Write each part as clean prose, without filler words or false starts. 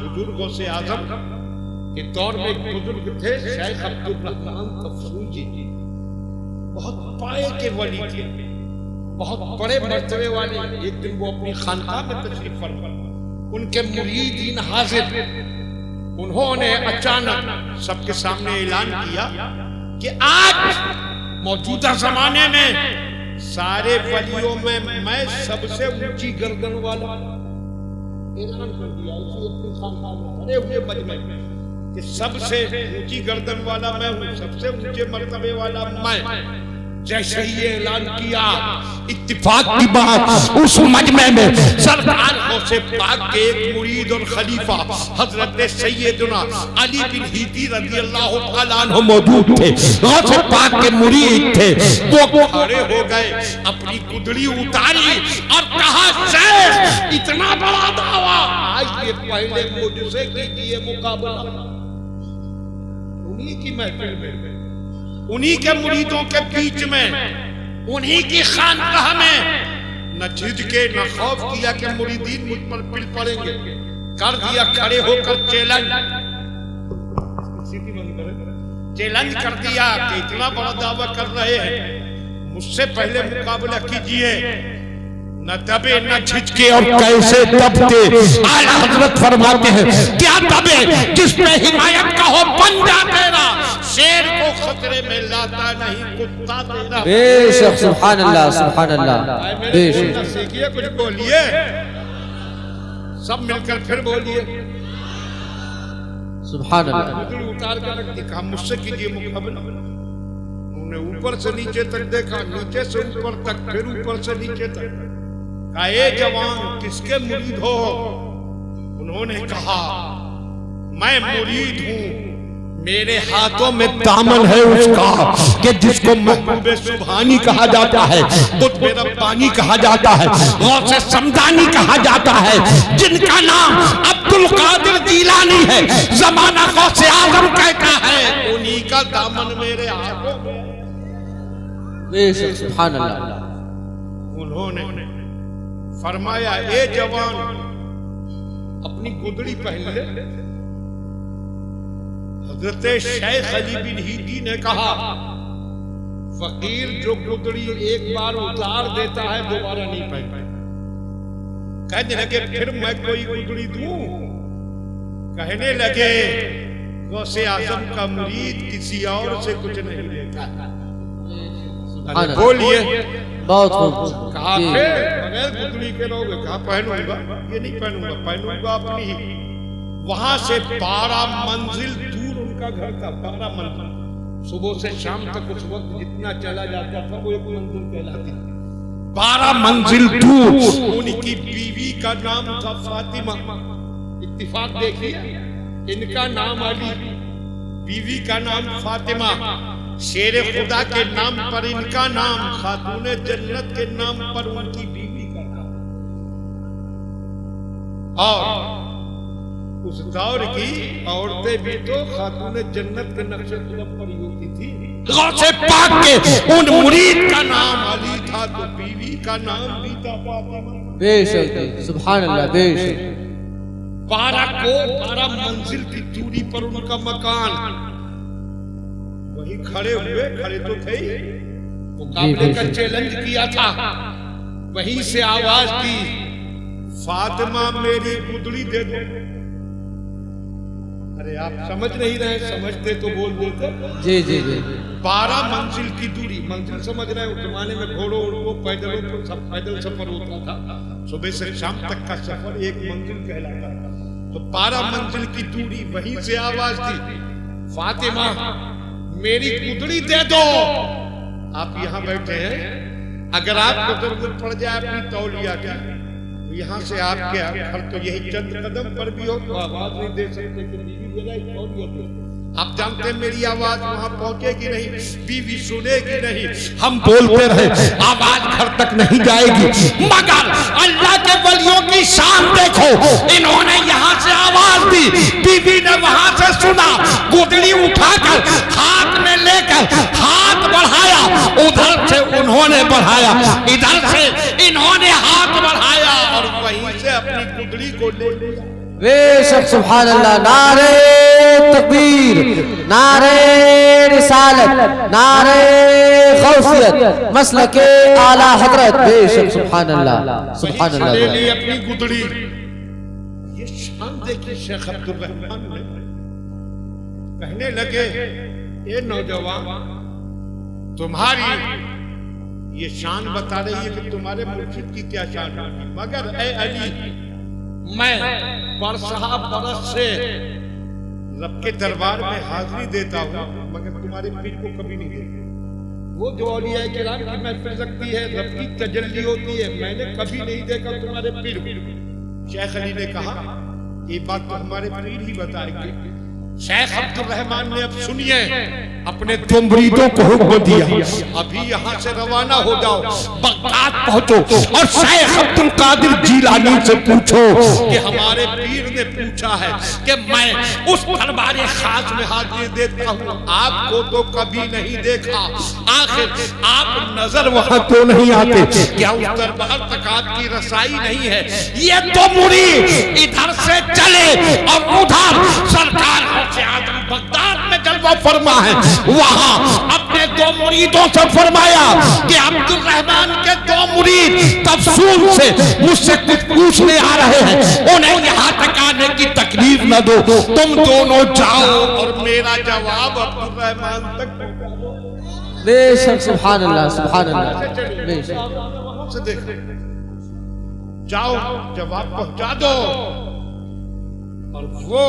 बुजुर्गों से आजम के दौर में एक बुजुर्ग थे शेख अब्दुल रहमान तफसूजी, बहुत पाए के वली थे, बहुत बड़े मर्तबे वाले। एक दिन वो अपनी खानकाह में तशरीफ फरमा, उनके मुरीदीन हाजिर, उन्होंने अचानक सबके सामने ऐलान किया कि आज मौजूदा जमाने में सारे वलियों में मैं सबसे ऊंची गर्दन वाला ऐलान कर दिया। अपनी खानकाह में खड़े हुए मजमे में कि सबसे ऊंची गर्दन वाला मैं हूं, सबसे ऊंचे मर्तबे वाला मैं। जैसे ही ऐलान किया, इत्तिफाक की बात उस मजमे में सरदार गौसे पाक के एक मुरीद और खलीफा हजरत सैयदना अली बिन हीदी रज़ियल्लाहु ताला अन्हु मौजूद थे। गौसे पाक के मुरीद थे, वो खड़े हो गए, अपनी कुदड़ी उतारी और कहा, शेख इतना बड़ा दावा, आज ये पहले मुझसे कीजिए मुकाबला। उन्हीं की महफिल में, उन्हीं के मुरीदों के बीच में, उन्हीं की खानकाह में न झिझके न खौफ किया कि मुरीदीन मुझ पर पिल पड़ेंगे। कर दिया खड़े होकर चैलेंज कर दिया कि इतना बड़ा दावा कर रहे हैं, मुझसे पहले मुकाबला कीजिए। न दबे न झिझके और कैसे दबते। आला हजरत फरमाते हैं, क्या दबे जिस पे हिमायत का हो बन जा तेरा, शेर को खतरे में लाता नहीं कुत्ता तेरा। बेशक, सुभान अल्लाह, सुभान अल्लाह। बेशक सीखिए, कुछ बोलिए, सब मिलकर फिर बोलिए सुभान अल्लाह। उतार कर रख दिखा, मुझसे कीजिए मुकाबला। उन्होंने ऊपर से नीचे तक देखा, नीचे से ऊपर तक, फिर ऊपर से नीचे तक। कहा, ए जवान किसके मुरीद हो? उन्होंने कहा, मैं मुरीद हूँ, मेरे हाथों में दामन है उसका कि जिसको महबूबे सुभानी कहा जाता है, कुतुब रब्बानी कहा जाता है, गौसे समदानी कहा जाता है, जिनका नाम अब्दुल कादिर जीलानी है, जमाना गौसे आजम कहता है, उन्हीं का दामन मेरे हाथों में। बेशक, सुभान अल्लाह। उन्होंने फरमाया, ए जवान अपनी गुदड़ी पहन ले। हजरत शेख अली बिन हीदी ने कहा, फकीर जो गुदड़ी एक बार उतार देता है दोबारा नहीं पहनता। कहने लगे, फिर मैं कोई गुदड़ी दूं? कहने लगे, गौसे आजम का मुरीद किसी और से कुछ नहीं लेता। बोलिए, बहुत खूब। कहा, बगैर गुदड़ी के लोग कहा, पहनूंगा, ये नहीं पहनूंगा, पहनूंगा अपनी ही। वहां से 12 मंजिल दूर उनका घर था, 12 मंजिल। सुबह से शाम तक उस वक्त जितना चला जाता था वो एक मंजिल कहलाती थी। 12 मंजिल दूर उनकी बीवी का नाम था फातिमा। इत्तिफाक देखिए, इनका नाम अली, बीवी का नाम फातिमा। शेर खुदा के नाम पर इनका नाम, खातूने जन्नत के नाम पर उनकी बीवी का नाम। और उस दौर की औरतें भी तो खातूने जन्नत के नक्शे कदम पर ही होती थी। गौसे पाक के उन मुरीद का नाम अली था, तो बीवी का नाम भी था फातिमा। बेशक, सुभान अल्लाह। बेशक 12 मंजिल की दूरी पर उनका मकान। वही खड़े हुए, खड़े तो थे ही, मुकाबले का चैलेंज किया था। वहीं से आवाज दी, फातिमा मेरी गुदड़ी दे दो। अरे आप समझ नहीं रहे, समझते तो बोल देते। जी जी जी। 12 मंजिल की दूरी, मंजिल समझ रहे हो? उस जमाने में घोड़ों उड़ों पैदलों पर सब पैदल सफर होता था। सुबह से शाम तक का सफर एक मंजिल कहलाता था। तो 12 मंजिल की दूरी, वहीं से आवाज दी, फातिमा मेरी गुदड़ी दे दो। आप यहाँ बैठे हैं, अगर आपको जरूरत पड़ जाए अपनी तौलिया की, तो यहाँ से आपके घर तो यही चंद कदम पर भी हो तो आवाज नहीं दे सकते कि बीवी तौलिया। आप जानते हैं मेरी आवाज वहां पहुंचेगी नहीं, बीवी सुनेगी नहीं। हम बोलते रहे, आवाज घर तक नहीं जाएगी। मगर अल्लाह के वलियों की शान देखो, इन्होंने यहाँ से आवाज दी, बीवी ने वहां से सुना, गुदड़ी उठाकर हाथ में लेकर हाथ बढ़ाया, उधर से उन्होंने बढ़ाया, इधर से इन्होंने हाथ बढ़ाया और वहीं से अपनी गुदड़ी को ले लिया। बेशक सुभान अल्लाह। नारे तकबीर, नारे रिसालत, नारे गौसियत, मसलके आला हजरत। बेशक सुभान अल्लाह, सुभान अल्लाह। ले ली अपनी गुदड़ी। ये शान देखिए शेख अब्दुल रहमान ने। कहने लगे ये नौजवान, तुम्हारी ये शान बता रही है कि तुम्हारे मुर्शिद की क्या शान होगी, मगर ए अली, मैं बरसहा बरस से रब के दरबार में हाजिरी देता हूँ, मगर तुम्हारे पीर को कभी नहीं देखा। वो जो औलिया किराम की महफिल लगती है, रब की तजल्ली होती है, मैंने कभी नहीं देखा तुम्हारे पीर को। शेख अली ने कहा ये बात तो हमारे पीर ही बताएंगे। शेख अब्दुल रहमान ने अब सुनिए, अपने दो मुरीदों को हुक्म दिया, अभी यहाँ से रवाना हो जाओ, बगदाद पहुंचो और शेख अब्दुल कादिर जीलानी से पूछो कि हमारे पीर ने पूछा है कि मैं उस दरबारे खास में हाजिरी देता हूँ, आपको तो कभी नहीं देखा, आखिर आप नजर वहां तो नहीं आते, क्या उस दरबार तक आपकी रसाई नहीं है? ये तो मुरीद इधर से चले और उधर सरकार से आजम बगदाद में जलवा फरमा है, वहां अपने दो मुरीदों से फरमाया कि अब्दुल रहमान के दो मुरीद तफसूल से मुझसे कुछ पूछने आ रहे हैं, उन्हें यहाँ तक आने की तकलीफ न दो, तुम दोनों जाओ और मेरा जवाब अब्दुल रहमान तक पहुंचा दो। बेशक सुभान अल्लाह, सुभान अल्लाह। बेशक से देखो, जाओ जवाब पहुंचा दो। और वो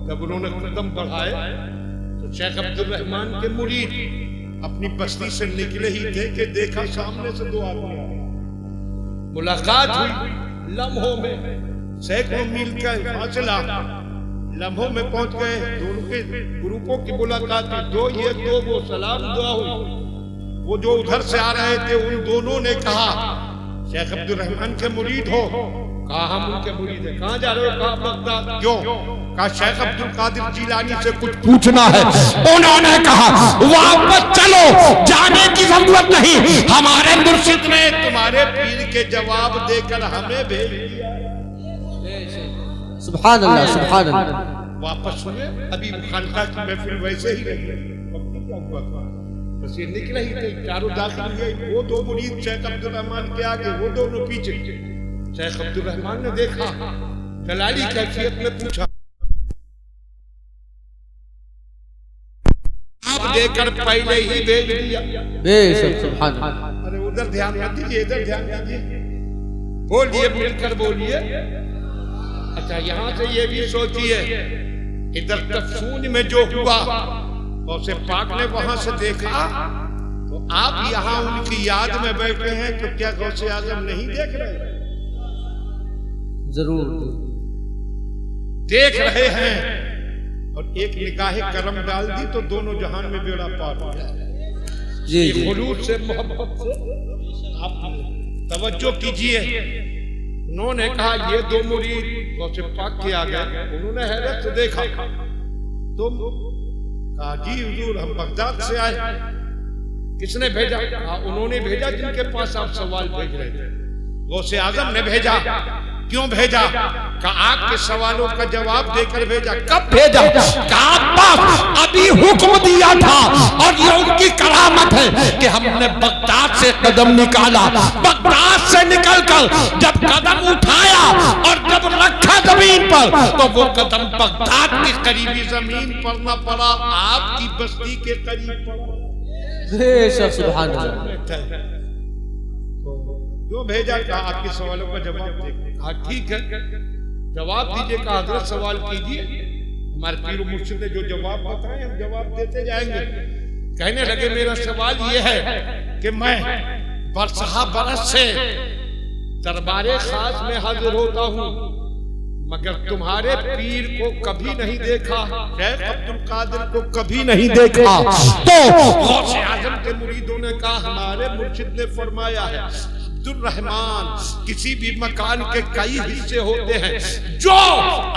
जब उन्होंने कदम बढ़ाए तो शेख अब्दुल रहमान के मुरीद अपनी बस्ती से निकले ही थे कि देखा सामने से दो आदमी आए। मुलाकात हुई लम्हों में, सैकड़ों मील का फासला, लम्हों में पहुंच गए। दोनों के ग्रुपों की मुलाकात हुई, दो ये दो वो, सलाम दुआ हुई। वो जो उधर से आ रहे थे उन दोनों ने कहा शेख अब्दुल रहमान के मुरीद हो? कहा हम उनके मुरीद हैं। कहाँ जा रहे हो? कहा बगदाद। क्यों? कहा शेख अब्दुल कादिर जीलानी से कुछ पूछना है। उन्होंने कहा वापस चलो, जाने की जरूरत नहीं, हमारे मुर्शिद ने तुम्हारे पीर के जवाब देकर हमें भेज दिया। सुभान अल्लाह, सुभान अल्लाह। वापस हुए, अभी खानका की महफिल वैसे ही रही है, बस ये निकले ही थे, चारों दाखिल हुए। वो दो मुरीद शेख अब्दुल रहमान के आगे, वो दोनों पीछे। शेख अब्दुल रहमान ने देखा, दलाली कैफियत में पूछा, आप देकर पहले ही भेज दिया। बेशक सुभान अल्लाह। अरे उधर ध्यान मत दीजिए, इधर ध्यान दीजिए, बोलिए, मिलकर बोलिए। अच्छा, यहाँ से ये भी सोचिए, इधर तफसून में जो हुआ गौसे पाक ने वहां से देखा, तो आप यहाँ उनकी याद में बैठे हैं, तो क्या गौसे आजम नहीं देख रहे? जरूर देख रहे हैं। और एक निगाह करम डाल दी तो दोनों जहान में बेड़ा पार हो जाए। जी जी, खुलूस से, मोहब्बत से आप तवज्जो कीजिए। उन्होंने कहा ये दो मुरीद गौसे पाक के आ गए। उन्होंने हैरत से देखा, तुम? कहा जी हुजूर, हम बगदाद से आए। किसने भेजा? कहा उन्होंने भेजा जिनके पास आप सवाल भेज रहे थे, गौसे आजम ने भेजा। क्यों भेजा? कहा आपके सवालों का जवाब देकर भेजा। कब भेजा? कहा अभी हुक्म दिया था, और ये उनकी करामत है कि हमने बगदाद से कदम निकाला, बगदाद से निकलकर जब कदम उठाया और जब रखा जमीन पर, तो वो कदम बगदाद की करीबी जमीन पर न पड़ा, आपकी बस्ती के करीब पड़ा। बेशक सुभान अल्लाह। क्यों भेजा? कहा आपके सवालों का जवाब देंगे। कहा ठीक है, जवाब दीजिए। कहा हजरत सवाल कीजिए, हमारे पीर मुर्शिद ने जो जवाब बताए हम जवाब देते जाएंगे। कहने लगे मेरा सवाल ये है कि मैं बरसहा बरस से दरबारे खास में हाजिर होता हूँ, मगर तुम्हारे पीर को कभी नहीं देखा, शेख अब्दुल कादिर को कभी नहीं देखा। तो गौसे आजम के मुरीदों ने कहा हमारे मुर्शिद ने फरमाया है अब्दुल रहमान, किसी भी मकान के कई हिस्से होते हैं। जो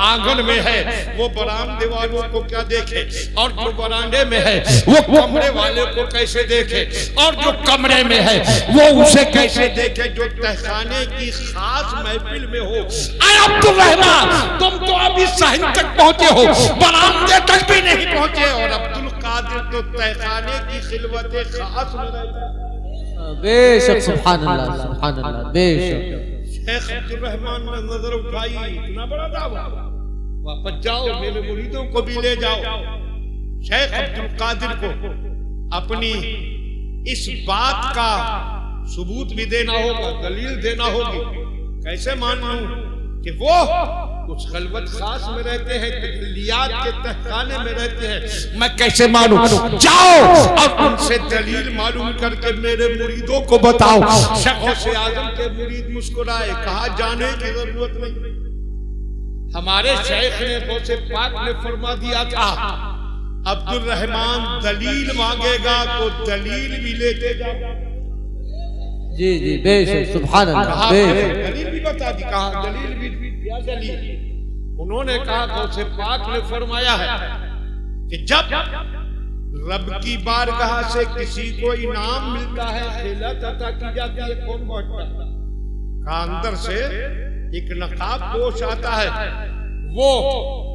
आंगन में है वो बरामदे वालों को क्या देखे, और जो बरामदे में है वो कमरे वाले को कैसे देखे, और जो कमरे में है वो उसे कैसे देखे जो तहखाने की खास महफिल में हो। अरे अब्दुल रहमान, तुम तो अभी सहन तक पहुंचे हो, बरामदे तक भी नहीं पहुंचे, और अब्दुल कादिर तो तहखाने की खिलवत खास में रहता है। बेशक, सुभान अल्लाह, सुभान अल्लाह, बेशक। शेख अब्दुल रहमान ने नजर उठाई, इतना बड़ा दावा, वापस जाओ, मेरे मुरीदों को भी ले जाओ। शेख अब्दुल कादिर को अपनी इस बात का सबूत भी देना होगा, दलील देना होगी। कैसे मान लूं कि वो कुछ खलवत खास में रहते हैं, तजल्लियात के तहखाने में रहते हैं, मैं कैसे मानूं? जाओ और उनसे दलील मालूम करके मेरे मुरीदों को बताओ। गौसे आजम के मुरीद मुस्कुराए, कहा जाने की जरूरत नहीं, हमारे शेख ने गौसे पाक ने फरमा दिया था अब्दुल रहमान दलील मांगेगा तो दलील भी लेते जाओ। जी जी, बेशक, सुभान अल्लाह, बेशक। दलील भी बता दी, कहा दलील भी, क्या दलील? उन्होंने कहा गौसे पाक ने फरमाया है कि जब रब की बारगाह से किसी को इनाम मिलता है, खिलत अता की जाती है, कौन बांटता है? कहा अंदर से एक नकाब पोश आता है, वो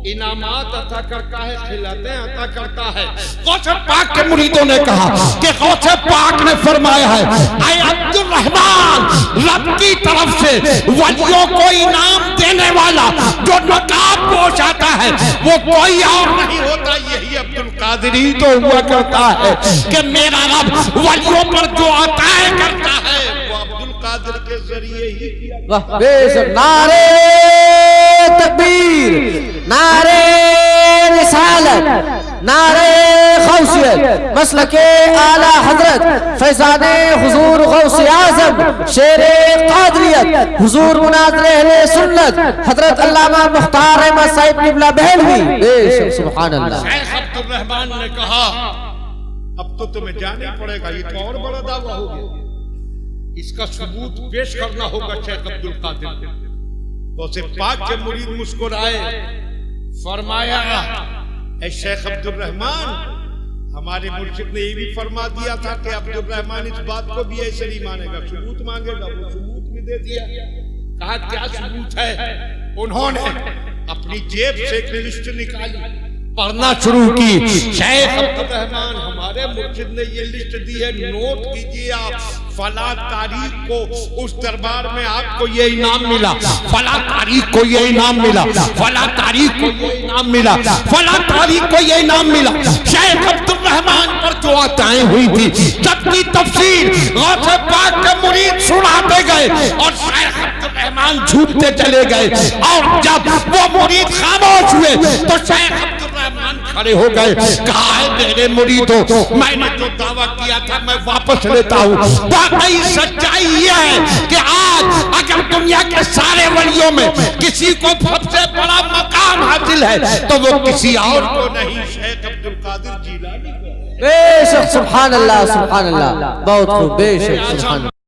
इनामात अता करता है, खिलाते अता करता है। गौसे पाक के मुरीदों ने कहा कि गौसे पाक ने फरमाया है, ऐ अब्दुल रहमान, रब की तरफ से वलियों को इनाम देने वाला जो नकाब पोश आता है वो कोई और नहीं होता, यही अब्दुल कादिर ही तो हुआ करता है कि मेरा रब वलियों पर जो अताए करता है वो अब्दुल कादिर के जरिए ही किया। वाह, बेशक। नारे तकबीर, नारे रिसालत, नारे गौसियत, मसलके आला हजरत फैजाने हुजूर गौसे आजम शेरे कादरियत हुजूर मुनाज़िर अहले सुन्नत हजरत अल्लामा मुख्तार अहमद साहिब किबला बहलवी। बेशक, सुभान अल्लाह। शेख अब्दुल रहमान ने कहा अब तो तुम्हें जाना ही पड़ेगा, ये तो और बड़ा दावा हो गया, इसका सबूत पेश करना होगा शेख अब्दुल कादिर। तो उसे पाक के मुरीद मुस्कुराए, फरमाया ऐ शेख अब्दुल रहमान, हमारे मुर्शिद ने ये भी फरमा दिया था कि अब्दुल रहमान इस बात को भी ऐसे नहीं मानेगा, सबूत मांगेगा, वो सबूत भी दे दिया। कहा क्या सबूत है? उन्होंने अपनी जेब से एक लिस्ट निकाली, पढ़ना शुरू की। शेख अब्दुल रहमान, हमारे मुर्शिद ने ये लिस्ट दी है, नोट कीजिए आप, फला तारीख को उस दरबार में आपको ये इनाम मिला, फला तारीख को ये इनाम मिला, फला तारीख को ये इनाम मिला, फला तारीख को ये इनाम मिला। शेख अब्दुल रहमान पर जो अताएं हुई थी सबकी तफसीर गौसे पाक के मुरीद सुनाते गए और शेख अब्दुल रहमान झूठते चले गए, और जब वो मुरीद खामोश हुए तो शेख अब्दुल रहमान खड़े हो गए। कहा है मेरे मुरीदों, मैंने जो दावा किया था मैं वापस लेता हूँ। वाकई सच्चाई यह है कि आज अगर दुनिया के सारे वलियों में किसी को सबसे बड़ा मकाम हासिल है तो वो किसी और को नहीं, शेख अब्दुल कादिर जिलानी को। बेशक, सुभान अल्लाह, सुभान अल्लाह, बहुत खूब, बेशक, सुभान अल्लाह।